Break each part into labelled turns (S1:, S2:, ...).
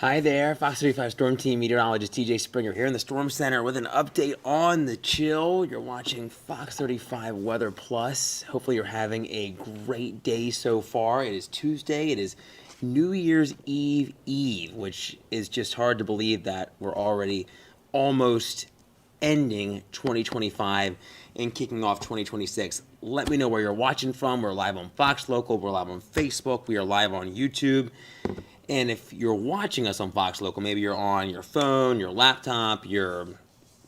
S1: Hi there, Fox 35 Storm Team Meteorologist T.J. Springer here in the Storm Center with an update on the chill. You're watching Fox 35 Weather Plus. Hopefully you're having a great day so far. It is Tuesday. It is New Year's Eve, which is just hard to believe that we're already almost ending 2025 and kicking off 2026. Let me know where you're watching from. We're live on Fox Local. We're live on Facebook. We are live on YouTube. And if you're watching us on Fox Local, maybe you're on your phone, your laptop, your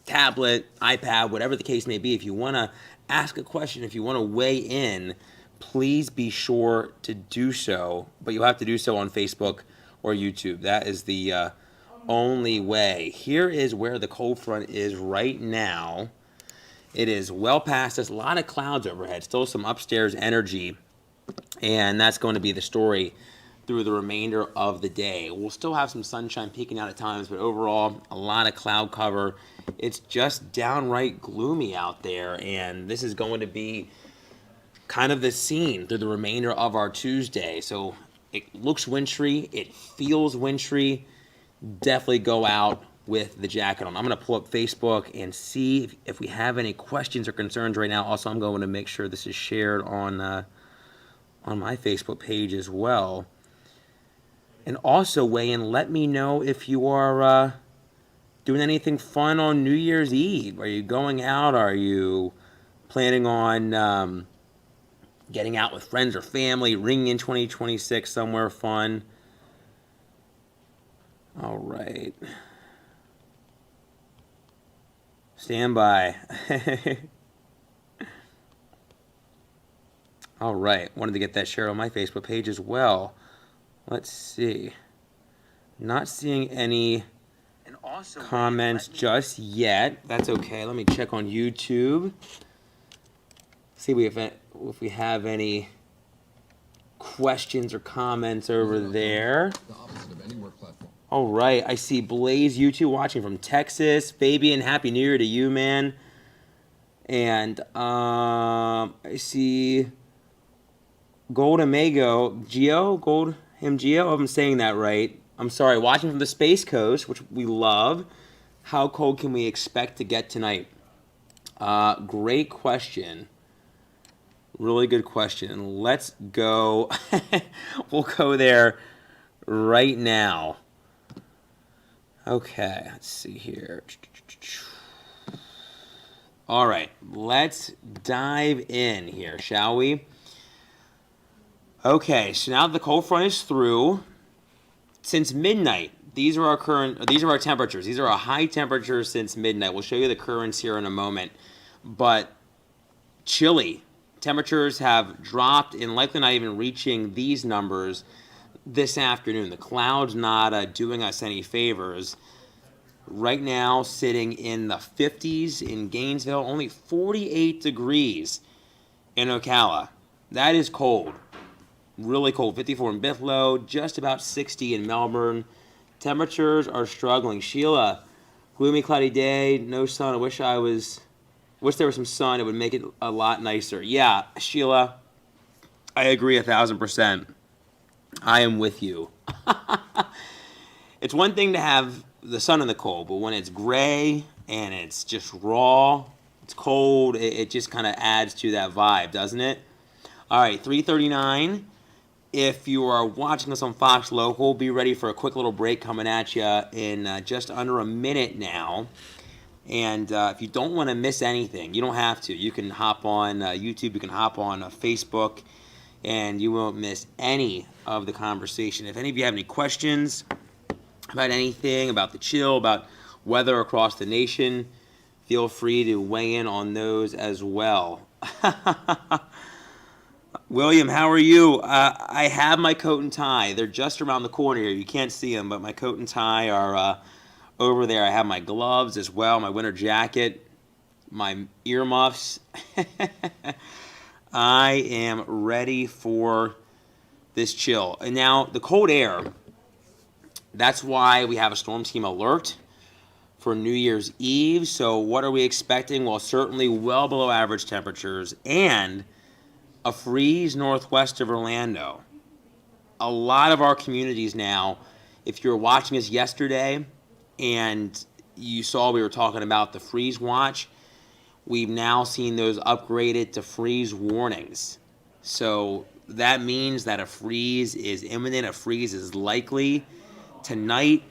S1: tablet, iPad, whatever the case may be, if you want to ask a question, if you want to weigh in, please be sure to do so. But you'll have to do so on Facebook or YouTube. That is the only way. Here is where the cold front is right now. It is well past us. A lot of clouds overhead. Still some upstairs energy. And that's going to be the story through the remainder of the day. We'll still have some sunshine peeking out at times, but overall, a lot of cloud cover. It's just downright gloomy out there, and this is going to be kind of the scene through the remainder of our Tuesday. So it looks wintry, it feels wintry. Definitely go out with the jacket on. I'm going to pull up Facebook and see if we have any questions or concerns right now. Also, I'm going to make sure this is shared on my Facebook page as well. And also weigh in, let me know if you are doing anything fun on New Year's Eve. Are you going out? Are you planning on getting out with friends or family, ringing in 2026 somewhere fun? All right. Stand by. All right. Wanted to get that shared on my Facebook page as well. Let's see. Not seeing any comments just yet. That's okay. Let me check on YouTube. See if we have any questions or comments over there.
S2: The opposite of any work platform.
S1: All right. I see Blaze YouTube watching from Texas. Fabian, Happy New Year to you, man. And I see Gold Amago. Geo? Geo, if I'm saying that right. I'm sorry, watching from the Space Coast, which we love. How cold can we expect to get tonight? Great question. Really good question. Let's go. We'll go there right now. Okay, let's see here. All right, let's dive in here, shall we? Okay, so now the cold front is through. Since midnight, these are our temperatures. These are our high temperatures since midnight. We'll show you the currents here in a moment. But chilly. Temperatures have dropped and likely not even reaching these numbers this afternoon. The clouds not doing us any favors. Right now, sitting in the 50s in Gainesville, only 48 degrees in Ocala. That is cold. Really cold. 54 in Bithlo, just about 60 in Melbourne. Temperatures are struggling. Sheila, gloomy, cloudy day, no sun. I wish there was some sun. It would make it a lot nicer. Yeah, Sheila, I agree 1,000%. I am with you. It's one thing to have the sun in the cold, but when it's gray and it's just raw, it's cold, it just kind of adds to that vibe, doesn't it? All right, 3:39. If you are watching us on Fox Local, be ready for a quick little break coming at you in just under a minute now. And if you don't want to miss anything, you don't have to. You can hop on YouTube, you can hop on Facebook, and you won't miss any of the conversation. If any of you have any questions about anything, about the chill, about weather across the nation, feel free to weigh in on those as well. William, how are you? I have my coat and tie. They're just around the corner here. You can't see them, but my coat and tie are over there. I have my gloves as well, my winter jacket, my earmuffs. I am ready for this chill. And now, the cold air, that's why we have a storm team alert for New Year's Eve. So what are we expecting? Well, certainly well below average temperatures and a freeze northwest of Orlando. A lot of our communities now If you were watching us yesterday and you saw we were talking about the freeze watch, we've now seen those upgraded to freeze warnings. So that means that a freeze is imminent, a freeze is likely tonight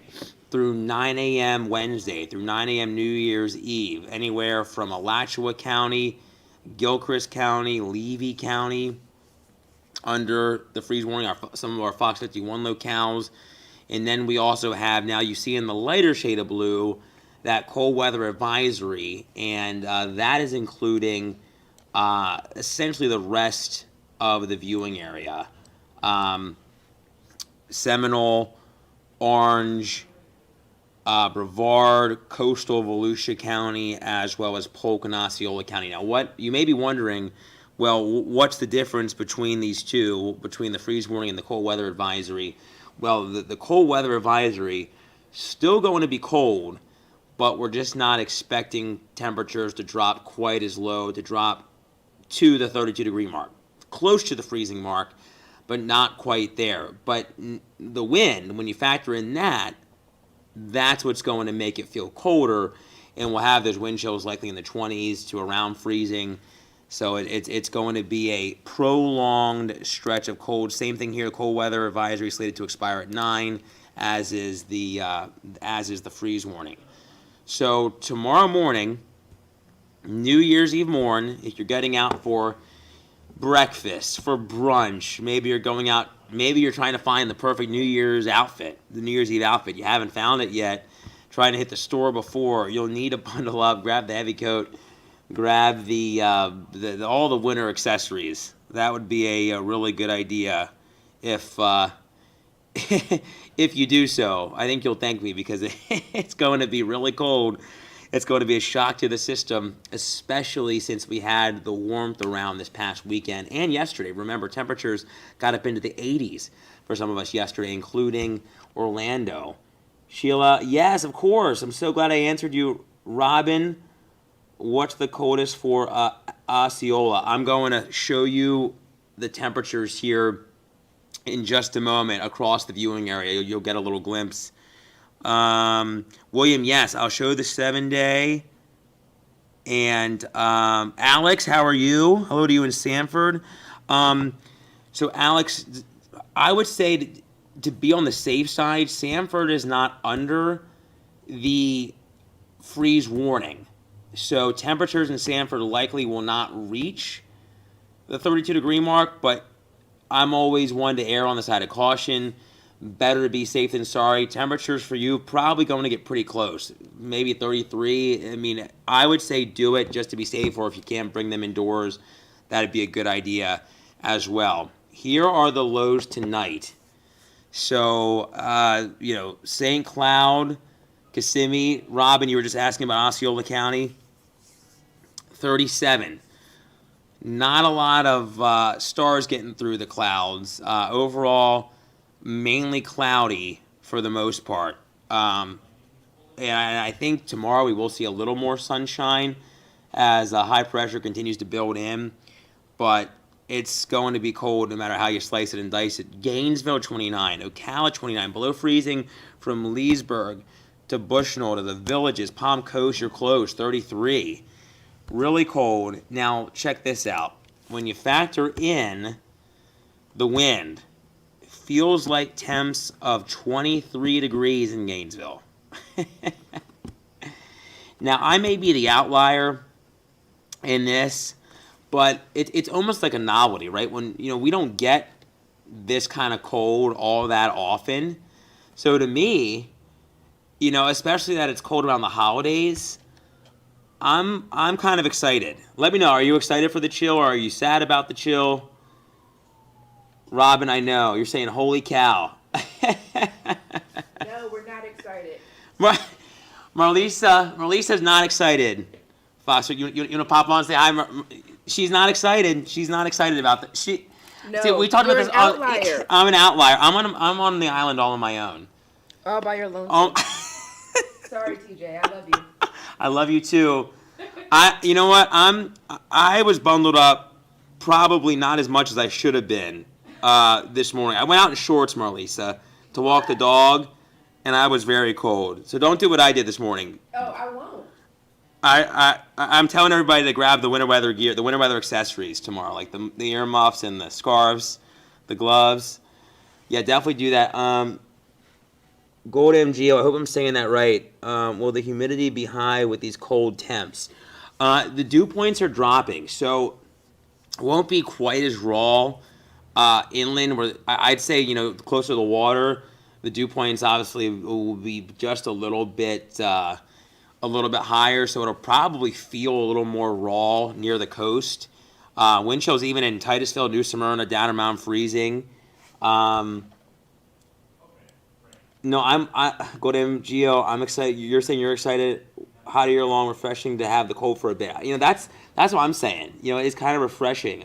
S1: through 9 a.m. Wednesday, through 9 a.m. New Year's Eve, anywhere from Alachua County, Gilchrist County, Levy County, under the freeze warning, some of our Fox 51 locales. And then we also have, now you see in the lighter shade of blue, that cold weather advisory, and that is including essentially the rest of the viewing area. Seminole, Orange, Brevard, coastal Volusia County, as well as Polk and Osceola County. Now, what you may be wondering, well, what's the difference between these two, between the freeze warning and the cold weather advisory? Well, the cold weather advisory still going to be cold, but we're just not expecting temperatures to drop quite as low, to drop to the 32-degree mark, close to the freezing mark, but not quite there. But the wind, when you factor in that, that's what's going to make it feel colder, and we'll have those wind chills likely in the 20s to around freezing. So it's going to be a prolonged stretch of cold. Same thing here, cold weather advisory slated to expire at 9, as is the freeze warning. So tomorrow morning, New Year's Eve morn, if you're getting out for breakfast, for brunch, maybe you're going out, maybe you're trying to find the perfect New Year's outfit, the New Year's Eve outfit. You haven't found it yet, trying to hit the store before. You'll need to bundle up, grab the heavy coat, grab the all the winter accessories. That would be a really good idea if if you do so. I think you'll thank me, because it's going to be really cold. It's going to be a shock to the system, especially since we had the warmth around this past weekend and yesterday. Remember, temperatures got up into the 80s for some of us yesterday, including Orlando. Sheila, yes, of course. I'm so glad I answered you. Robin, what's the coldest for Osceola? I'm going to show you the temperatures here in just a moment across the viewing area. You'll get a little glimpse. William, yes, I'll show the 7-day. And Alex, how are you? Hello to you in Sanford. So Alex, I would say to be on the safe side, Sanford is not under the freeze warning. So temperatures in Sanford likely will not reach the 32-degree mark, but I'm always one to err on the side of caution. Better to be safe than sorry. Temperatures for you probably going to get pretty close. Maybe 33. I mean, I would say do it just to be safe, or if you can't bring them indoors, that'd be a good idea as well. Here are the lows tonight. So, St. Cloud, Kissimmee, Robin, you were just asking about Osceola County. 37. Not a lot of stars getting through the clouds. Overall, mainly cloudy for the most part. And I think tomorrow we will see a little more sunshine as high pressure continues to build in. But it's going to be cold no matter how you slice it and dice it. Gainesville, 29. Ocala, 29. Below freezing from Leesburg to Bushnell to the Villages. Palm Coast, you're close, 33. Really cold. Now, check this out. When you factor in the wind, it feels like temps of 23 degrees in Gainesville. Now, I may be the outlier in this, but it's almost like a novelty, right? When, we don't get this kind of cold all that often. So to me, especially that it's cold around the holidays, I'm kind of excited. Let me know. Are you excited for the chill, or are you sad about the chill? Robin, I know. You're saying, holy cow.
S3: No, we're not excited.
S1: Marlisa's not excited. Foster, you want to pop on and say hi? She's not excited. She's not excited about that.
S3: No,
S1: see, we talked about this.
S3: An outlier.
S1: I'm an outlier. I'm on the island all on my own.
S3: All by your lonesome. Sorry, TJ. I love you.
S1: I love you too. You know what? I was bundled up, probably not as much as I should have been this morning. I went out in shorts, Marlisa, to walk the dog. and I was very cold. So don't do what I did this morning.
S3: Oh, I won't.
S1: I'm telling everybody to grab the winter weather gear, the winter weather accessories tomorrow, like the ear muffs and the scarves, the gloves. Yeah, definitely do that. Gold MGO, I hope I'm saying that right. Will the humidity be high with these cold temps? The dew points are dropping, so it won't be quite as raw inland. Where I'd say, closer to the water, the dew points obviously will be just a little bit higher, so it'll probably feel a little more raw near the coast. Wind chills even in Titusville, New Smyrna, down around freezing. No, I go to MGO. I'm excited. You're saying you're excited. Hot year long, refreshing to have the cold for a bit. That's what I'm saying. It's kind of refreshing.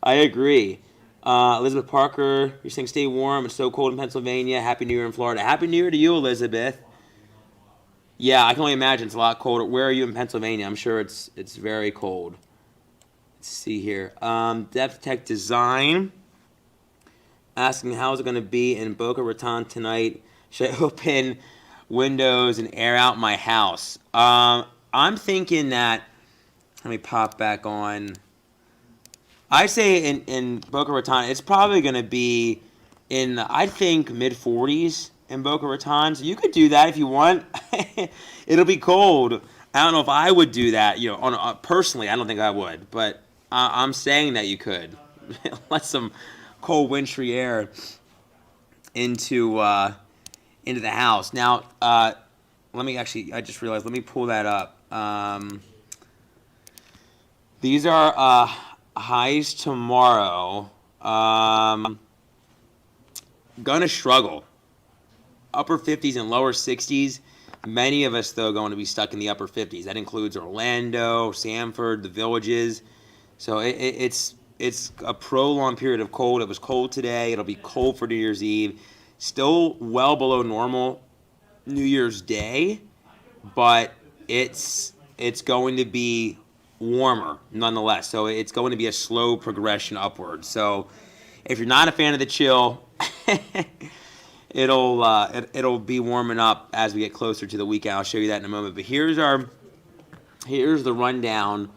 S1: I agree. Elizabeth Parker, you're saying stay warm. It's so cold in Pennsylvania. Happy New Year in Florida. Happy New Year to you, Elizabeth. Yeah, I can only imagine it's a lot colder. Where are you in Pennsylvania? I'm sure it's very cold. Let's see here. Depth Tech Design. Asking how's it going to be in Boca Raton tonight? Should I open windows and air out my house? I'm thinking that. Let me pop back on. I say in Boca Raton, it's probably going to be in, I think, mid-40s in Boca Raton. So you could do that if you want. It'll be cold. I don't know if I would do that. Personally, I don't think I would. But I'm saying that you could. Let some cold wintry air into the house. Now, let me actually, I just realized, let me pull that up. These are highs tomorrow. Gonna struggle. Upper 50s and lower 60s. Many of us, though, going to be stuck in the upper 50s. That includes Orlando, Sanford, the Villages. So it's a prolonged period of cold. It was cold today. It'll be cold for New Year's Eve. Still well below normal New Year's Day, but it's going to be warmer nonetheless. So it's going to be a slow progression upward. So if you're not a fan of the chill, it'll be warming up as we get closer to the weekend. I'll show you that in a moment. But here's the rundown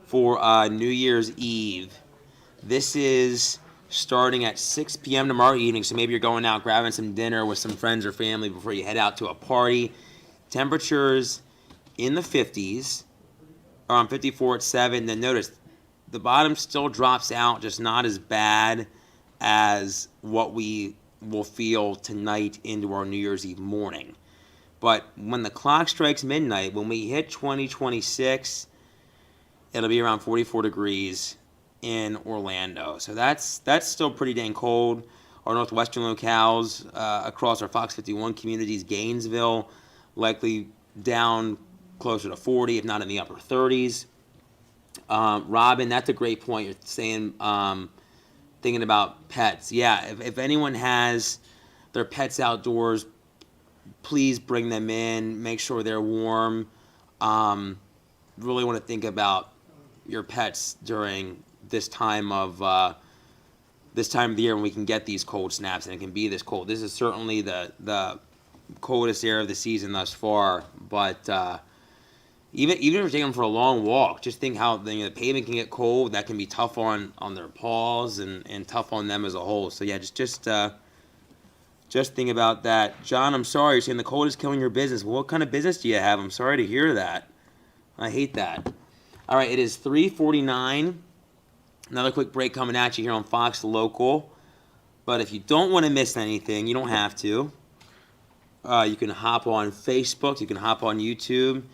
S1: for New Year's Eve. This is starting at 6 p.m. tomorrow evening, so maybe you're going out grabbing some dinner with some friends or family before you head out to a party. Temperatures in the 50s, around 54 at 7. Then notice the bottom still drops out, just not as bad as what we will feel tonight into our New Year's Eve morning. But when the clock strikes midnight, when we hit 2026, it'll be around 44 degrees in Orlando. So that's still pretty dang cold. Our northwestern locales across our Fox 51 communities, Gainesville, likely down closer to 40, if not in the upper 30s. Robin, that's a great point. You're saying, thinking about pets. Yeah, if anyone has their pets outdoors, please bring them in. Make sure they're warm. Really want to think about your pets during this time of the year when we can get these cold snaps and it can be this cold. This is certainly the coldest air of the season thus far. But even if you're taking them for a long walk, just think how the pavement can get cold. That can be tough on their paws and tough on them as a whole. So yeah, just think about that. John, I'm sorry. You're saying the cold is killing your business. What kind of business do you have? I'm sorry to hear that. I hate that. All right, it is 3:49. Another quick break coming at you here on Fox Local. But if you don't want to miss anything, you don't have to. You can hop on Facebook. You can hop on YouTube.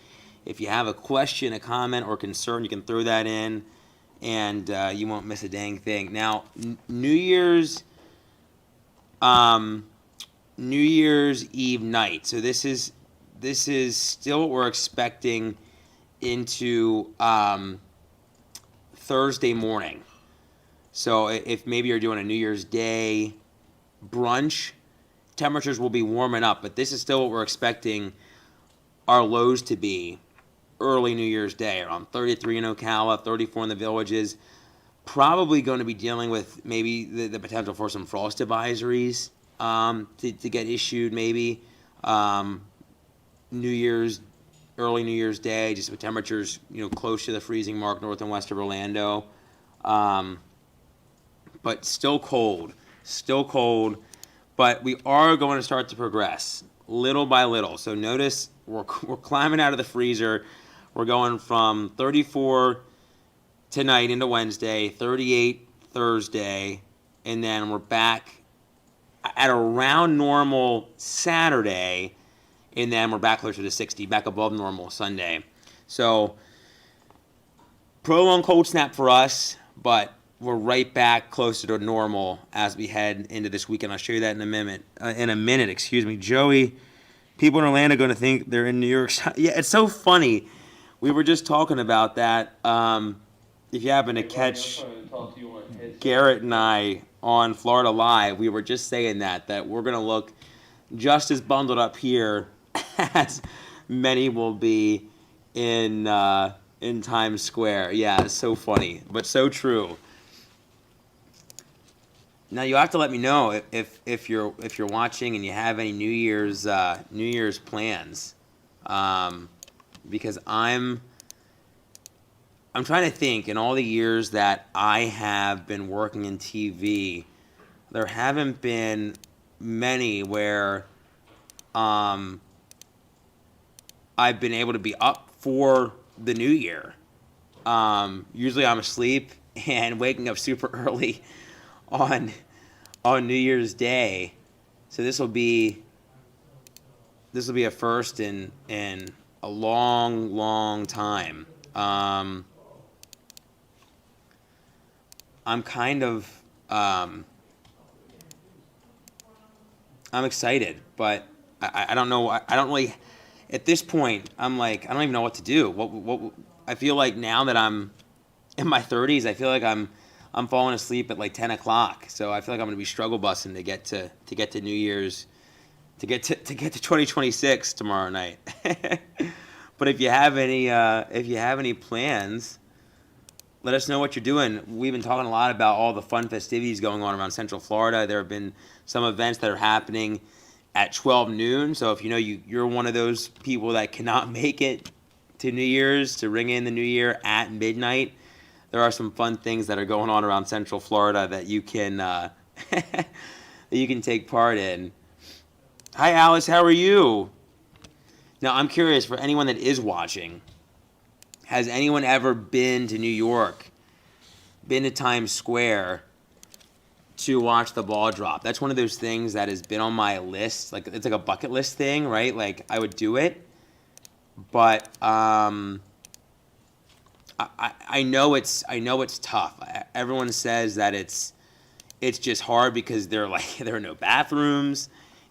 S1: If you have a question, a comment, or concern, you can throw that in, and you won't miss a dang thing. Now, New Year's Eve night. So this is still what we're expecting into Thursday morning. So if maybe you're doing a New Year's Day brunch, temperatures will be warming up, but this is still what we're expecting our lows to be early New Year's Day, around 33 in Ocala, 34 in the Villages. Probably going to be dealing with maybe the potential for some frost advisories to get issued maybe. Early New Year's Day, just with temperatures, close to the freezing mark north and west of Orlando. But still cold, but we are going to start to progress little by little. So notice we're climbing out of the freezer. We're going from 34 tonight into Wednesday, 38 Thursday, and then we're back at around normal Saturday, and then we're back closer to 60, back above normal Sunday. So prolonged cold snap for us, but we're right back closer to normal as we head into this weekend. I'll show you that in a minute. Joey, people in Orlando are going to think they're in New York. Yeah, it's so funny. We were just talking about that. If you happen to catch Garrett and I on Florida Live, we were just saying that we're going to look just as bundled up here as many will be in Times Square. Yeah, it's so funny, but so true. Now you have to let me know if you're watching and you have any New Year's plans, because I'm trying to think. In all the years that I have been working in TV, there haven't been many where I've been able to be up for the New Year. Usually I'm asleep and waking up super early on New Year's Day, so this will be a first in a long time. I'm kind of I'm excited, but I don't know. I don't really, at this point, I'm like, I don't even know what to do. What I feel like now that I'm in my 30s, I feel like I'm falling asleep at like 10 o'clock. So I feel like I'm going to be struggle busing to get to New Year's, to get to 2026 tomorrow night. But if you have any plans, let us know what you're doing. We've been talking a lot about all the fun festivities going on around Central Florida. There have been some events that are happening at 12 noon. So if you're one of those people that cannot make it to New Year's to ring in the New Year at midnight, there are some fun things that are going on around Central Florida that you can that you can take part in. Hi, Alice. How are you? Now, I'm curious, for anyone that is watching, has anyone ever been to New York, been to Times Square to watch the ball drop? That's one of those things that has been on my list. Like, it's like a bucket list thing, right? Like, I would do it, but I know it's tough. Everyone says that it's just hard because there are no bathrooms,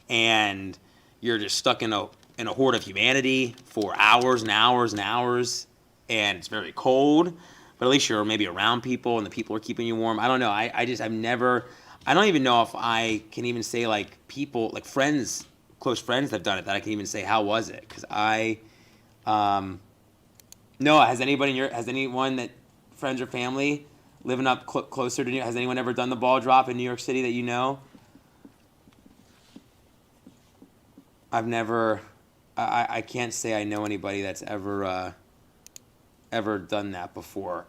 S1: and you're just stuck in a horde of humanity for hours and hours and hours, and it's very cold. But at least you're maybe around people, and the people are keeping you warm. I don't know. I don't even know if I can even say like people, like friends, close friends that have done it, that I can even say how was it, because Noah, has anyone that friends or family living up closer to New York, has anyone ever done the ball drop in New York City that you know? I've never. I can't say I know anybody that's ever done that before.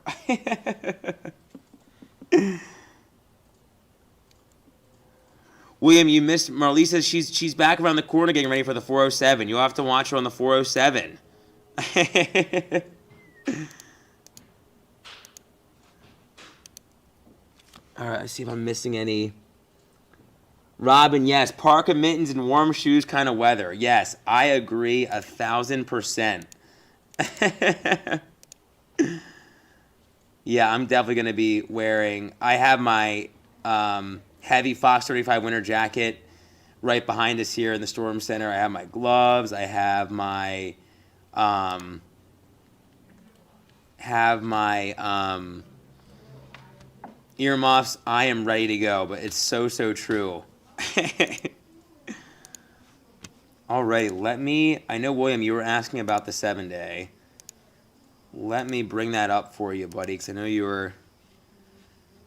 S1: William, you missed. Marlise says she's back around the corner getting ready for the 407. You'll have to watch her on the 407. All right, let's see if I'm missing any. Robin, yes, parka mittens and warm shoes kind of weather. Yes, I agree 1,000%. Yeah, I'm definitely going to be wearing. I have my heavy Fox 35 winter jacket right behind us here in the Storm Center. I have my gloves. I have my earmuffs. I am ready to go, but it's so true. Alrighty, I know, William, you were asking about the 7-day. Let me bring that up for you, buddy, because I know you were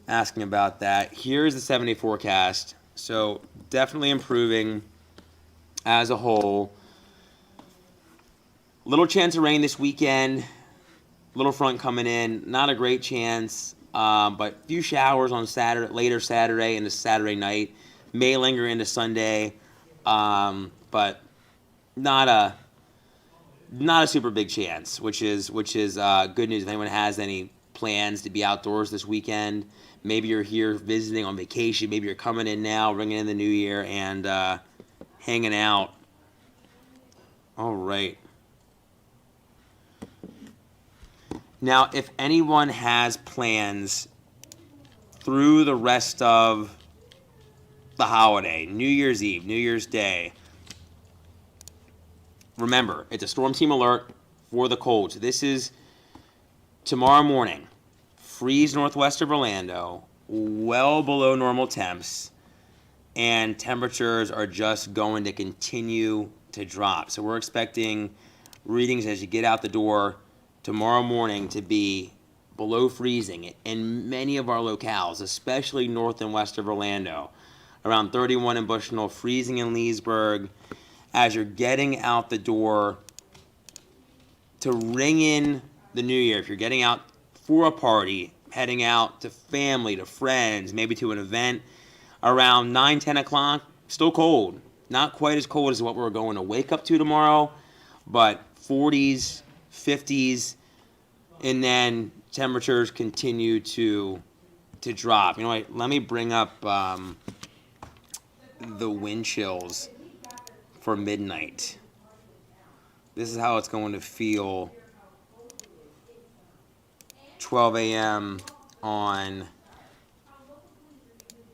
S1: asking about that. Here's the 7-day forecast So definitely improving as a whole. Little chance of rain this weekend. Little front coming in. Not a great chance, but few showers on Saturday, later Saturday into Saturday night. May linger into Sunday, but not a super big chance, which is good news. If anyone has any plans to be outdoors this weekend, maybe you're here visiting on vacation, maybe you're coming in now, bringing in the new year, and hanging out. All right. Now, if anyone has plans through the rest of the holiday, New Year's Eve, New Year's Day, remember, it's a storm team alert for the colds. This is tomorrow morning. Freeze northwest of Orlando, well below normal temps, and temperatures are just going to continue to drop. So we're expecting readings as you get out the door tomorrow morning to be below freezing in many of our locales, especially north and west of Orlando. Around 31 in Bushnell, freezing in Leesburg. As you're getting out the door to ring in the new year, if you're getting out for a party, heading out to family, to friends, maybe to an event, around 9, 10 o'clock, still cold. Not quite as cold as what we're going to wake up to tomorrow, but 40s, 50s, and then temperatures continue to drop. You know what? Let me bring up the wind chills for midnight. This is how it's going to feel 12 a.m. on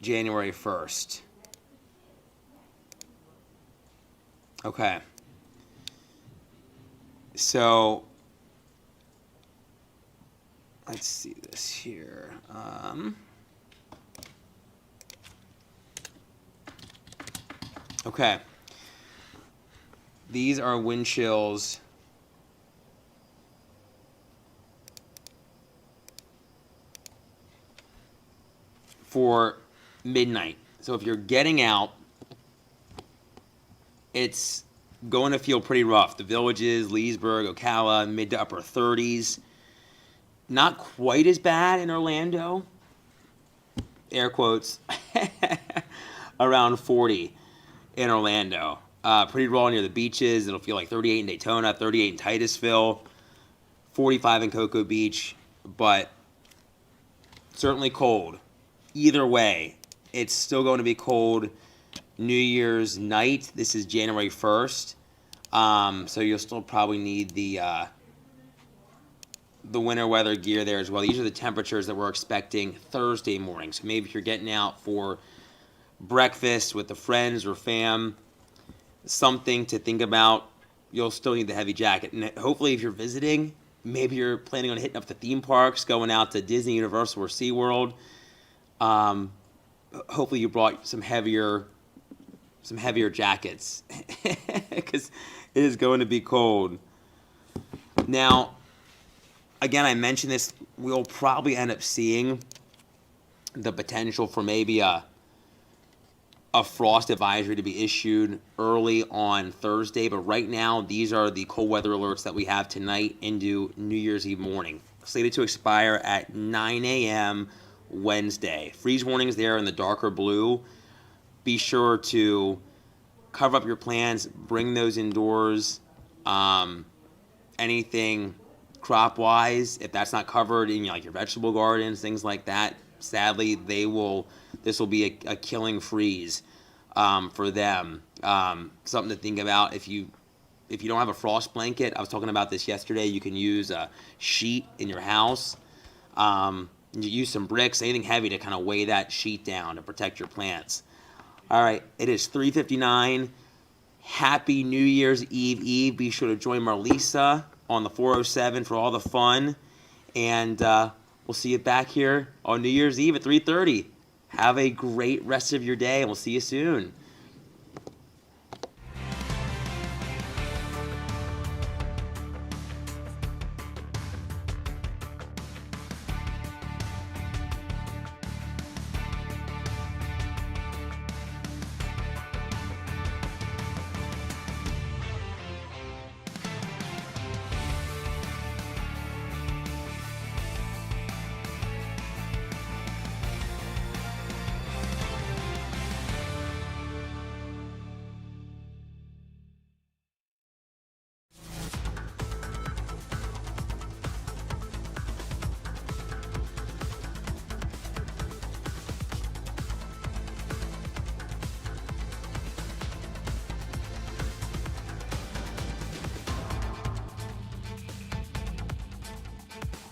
S1: January 1st. Okay. So let's see this here. Okay. These are wind chills for midnight. So if you're getting out, it's going to feel pretty rough. The Villages, Leesburg, Ocala, mid to upper 30s. Not quite as bad in Orlando. Air quotes. Around 40 in Orlando. Pretty raw near the beaches. It'll feel like 38 in Daytona, 38 in Titusville, 45 in Cocoa Beach, but certainly cold. Either way, it's still going to be cold New Year's night. This is January 1st, so you'll still probably need the winter weather gear there as well. These are the temperatures that we're expecting Thursday morning. So maybe if you're getting out for breakfast with the friends or fam, something to think about. You'll still need the heavy jacket. And hopefully if you're visiting, maybe you're planning on hitting up the theme parks, going out to Disney, Universal, or SeaWorld. Hopefully you brought some heavier jackets because it is going to be cold. Now, again, I mentioned this, we'll probably end up seeing the potential for maybe a frost advisory to be issued early on Thursday, but right now these are the cold weather alerts that we have tonight into New Year's Eve morning. Slated to expire at 9 a.m. Wednesday. Freeze warnings there in the darker blue. Be sure to cover up your plants, bring those indoors. Anything crop-wise, if that's not covered in like your vegetable gardens, things like that, sadly this will be a killing freeze for them. Something to think about if you don't have a frost blanket. I was talking about this yesterday. You can use a sheet in your house. You use some bricks, anything heavy to kind of weigh that sheet down to protect your plants. All right, it is 3:59. Happy New Year's Eve. Be sure to join Marlisa on the 407 for all the fun. And we'll see you back here on New Year's Eve at 3:30. Have a great rest of your day, and we'll see you soon.